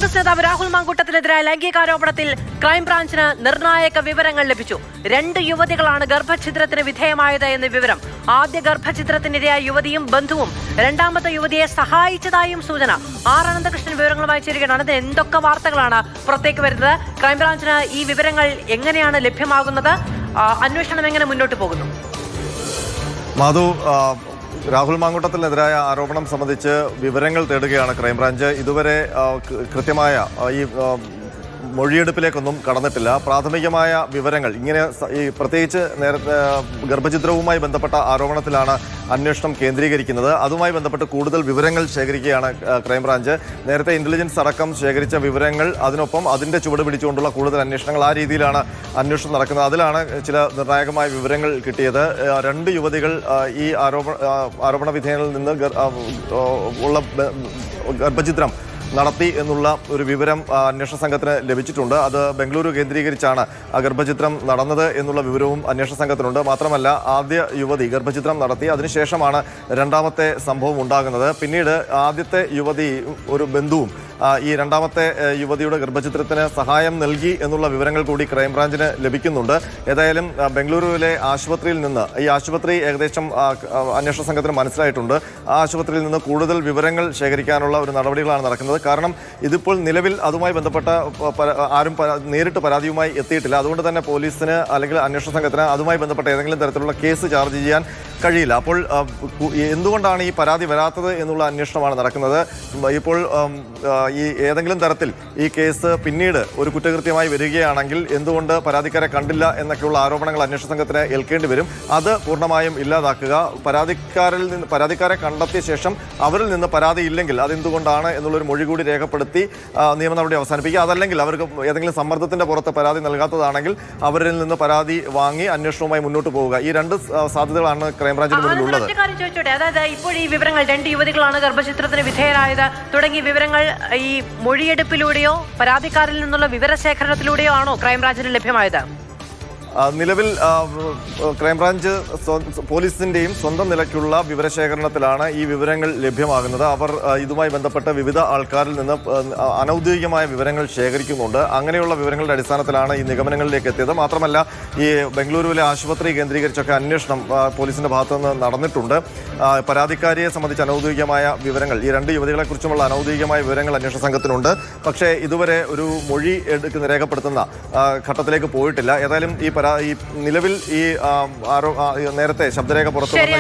കോൺഗ്രസ് നേതാവ് രാഹുൽ മാങ്കൂട്ടത്തിനെതിരായ ലൈംഗികാരോപണത്തിൽ ക്രൈംബ്രാഞ്ചിന് നിർണായക വിവരങ്ങൾ ലഭിച്ചു. 2 യുവതികളാണ് ഗർഭഛിദ്രത്തിന് വിധേയമായത് എന്ന വിവരം. ആദ്യ ഗർഭഛിദ്രത്തിനിരയായ യുവതിയും ബന്ധുവും രണ്ടാമത്തെ യുവതിയെ സഹായിച്ചതായും സൂചന. ആർ അനന്തകൃഷ്ണൻ വിവരങ്ങളുമായി ചേരുകയാണ്. അത് എന്തൊക്കെ വാർത്തകളാണ് പുറത്തേക്ക് വരുന്നത്? ക്രൈംബ്രാഞ്ചിന് ഈ വിവരങ്ങൾ എങ്ങനെയാണ് ലഭ്യമാകുന്നത്? അന്വേഷണം എങ്ങനെ മുന്നോട്ട് പോകുന്നു? മാധു, രാഹുൽ മാങ്കൂട്ടത്തിനെതിരായ ആരോപണം സംബന്ധിച്ച് വിവരങ്ങൾ തേടുകയാണ് ക്രൈംബ്രാഞ്ച്. ഇതുവരെ കൃത്യമായ ഈ മൊഴിയെടുപ്പിലേക്കൊന്നും കടന്നിട്ടില്ല. പ്രാഥമികമായ വിവരങ്ങൾ ഇങ്ങനെ പ്രത്യേകിച്ച് നേരത്തെ ഗർഭഛിദ്രവുമായി ബന്ധപ്പെട്ട ആരോപണത്തിലാണ് അന്വേഷണം കേന്ദ്രീകരിക്കുന്നത്. അതുമായി ബന്ധപ്പെട്ട് കൂടുതൽ വിവരങ്ങൾ ശേഖരിക്കുകയാണ് ക്രൈംബ്രാഞ്ച്. നേരത്തെ ഇന്റലിജൻസ് അടക്കം ശേഖരിച്ച വിവരങ്ങൾ, അതിനൊപ്പം അതിൻ്റെ ചുവട് പിടിച്ചുകൊണ്ടുള്ള കൂടുതൽ അന്വേഷണങ്ങൾ, ആ രീതിയിലാണ് അന്വേഷണം നടക്കുന്നത്. അതിലാണ് ചില നിർണായകമായ വിവരങ്ങൾ കിട്ടിയത്. 2 യുവതികൾ ഈ ആരോപണ വിധേയങ്ങളിൽ നിന്ന് ഉള്ള ഗർഭഛിദ്രം നടത്തി എന്നുള്ള ഒരു വിവരം അന്വേഷണ സംഘത്തിന് ലഭിച്ചിട്ടുണ്ട്. അത് ബംഗളൂരു കേന്ദ്രീകരിച്ചാണ് ആ ഗർഭഛിദ്രം നടന്നത് എന്നുള്ള വിവരവും അന്വേഷണ സംഘത്തിനുണ്ട്. മാത്രമല്ല, ആദ്യ യുവതി ഗർഭഛിദ്രം നടത്തി, അതിനുശേഷമാണ് രണ്ടാമത്തെ സംഭവം ഉണ്ടാകുന്നത്. പിന്നീട് ആദ്യത്തെ യുവതി ഒരു ബന്ധുവും ഈ രണ്ടാമത്തെ യുവതിയുടെ ഗർഭഛിദ്രത്തിന് സഹായം നൽകി എന്നുള്ള വിവരങ്ങൾ കൂടി ക്രൈംബ്രാഞ്ചിന് ലഭിക്കുന്നുണ്ട്. ഏതായാലും ബംഗളൂരുവിലെ ആശുപത്രിയിൽ നിന്ന്, ഈ ആശുപത്രി ഏകദേശം അന്വേഷണ സംഘത്തിന് മനസ്സിലായിട്ടുണ്ട്. ആ ആശുപത്രിയിൽ നിന്ന് കൂടുതൽ വിവരങ്ങൾ ശേഖരിക്കാനുള്ള ഒരു നടപടികളാണ് നടക്കുന്നത്. കാരണം ഇതിപ്പോൾ നിലവിൽ അതുമായി ബന്ധപ്പെട്ട ആരും നേരിട്ട് പരാതിയുമായി എത്തിയിട്ടില്ല. അതുകൊണ്ട് തന്നെ പോലീസിന് അല്ലെങ്കിൽ അന്വേഷണ സംഘത്തിന് അതുമായി ബന്ധപ്പെട്ട ഏതെങ്കിലും തരത്തിലുള്ള കേസ് ചാർജ് ചെയ്യാൻ കഴിയില്ല. അപ്പോൾ എന്തുകൊണ്ടാണ് ഈ പരാതി വരാത്തത് എന്നുള്ള അന്വേഷണമാണ് നടക്കുന്നത്. ഇപ്പോൾ ഈ ഏതെങ്കിലും തരത്തിൽ ഈ കേസ് പിന്നീട് ഒരു കുറ്റകൃത്യമായി വരികയാണെങ്കിൽ എന്തുകൊണ്ട് പരാതിക്കാരെ കണ്ടില്ല എന്നൊക്കെയുള്ള ആരോപണങ്ങൾ അന്വേഷണ സംഘത്തിന് ഏൽക്കേണ്ടി വരും. അത് പൂർണ്ണമായും ഇല്ലാതാക്കുക. പരാതിക്കാരെ കണ്ടെത്തിയ ശേഷം അവരിൽ നിന്ന് പരാതി ഇല്ലെങ്കിൽ അതെന്തുകൊണ്ടാണ് എന്നുള്ളൊരു മൊഴി കൂടി രേഖപ്പെടുത്തി നിയമ നടപടി അവസാനിപ്പിക്കുക. അതല്ലെങ്കിൽ അവർക്ക് ഏതെങ്കിലും സമ്മർദ്ദത്തിന്റെ പുറത്ത് പരാതി നൽകാത്തതാണെങ്കിൽ അവരിൽ നിന്ന് പരാതി വാങ്ങി അന്വേഷണവുമായി മുന്നോട്ട് പോവുക. ഈ 2 സാധ്യതകളാണ് ക്രൈംബ്രാഞ്ചിന് മുന്നിലുള്ളത്. അതായത് ഇപ്പോൾ ഈ വിവരങ്ങൾ 2 യുവതികളാണ് ഗർഭഛിദ്രത്തിന് വിധേയരായത് തുടങ്ങിയ വിവരങ്ങൾ ഈ മൊഴിയെടുപ്പിലൂടെയോ പരാതിക്കാരിൽ നിന്നുള്ള വിവരശേഖരണത്തിലൂടെയോ ആണോ ക്രൈംബ്രാഞ്ചിന് ലഭ്യമായത്? നിലവിൽ ക്രൈംബ്രാഞ്ച് പോലീസിന്റെയും സ്വന്തം നിലയ്ക്കുള്ള വിവരശേഖരണത്തിലാണ് ഈ വിവരങ്ങൾ ലഭ്യമാകുന്നത്. അവർ ഇതുമായി ബന്ധപ്പെട്ട വിവിധ ആൾക്കാരിൽ നിന്ന് അനൗദ്യോഗികമായ വിവരങ്ങൾ ശേഖരിക്കുന്നുണ്ട്. അങ്ങനെയുള്ള വിവരങ്ങളുടെ അടിസ്ഥാനത്തിലാണ് ഈ നിഗമനങ്ങളിലേക്ക് എത്തിയത്. മാത്രമല്ല, ഈ ബംഗളൂരുവിലെ ആശുപത്രി കേന്ദ്രീകരിച്ചൊക്കെ അന്വേഷണം പോലീസിന്റെ ഭാഗത്തുനിന്ന് നടന്നിട്ടുണ്ട്. പരാതിക്കാരിയെ സംബന്ധിച്ച് അനൗദ്യോഗികമായ വിവരങ്ങൾ, ഈ 2 യുവതികളെക്കുറിച്ചുമുള്ള അനൗദ്യോഗികമായ വിവരങ്ങൾ അന്വേഷണ സംഘത്തിനുണ്ട്. പക്ഷേ ഇതുവരെ ഒരു മൊഴി രേഖപ്പെടുത്തുന്ന ഘട്ടത്തിലേക്ക് പോയിട്ടില്ല. ഏതായാലും ഈ നിലവിൽ ഈ നേരത്തെ ശബ്ദരേഖ പുറത്തുവന്ന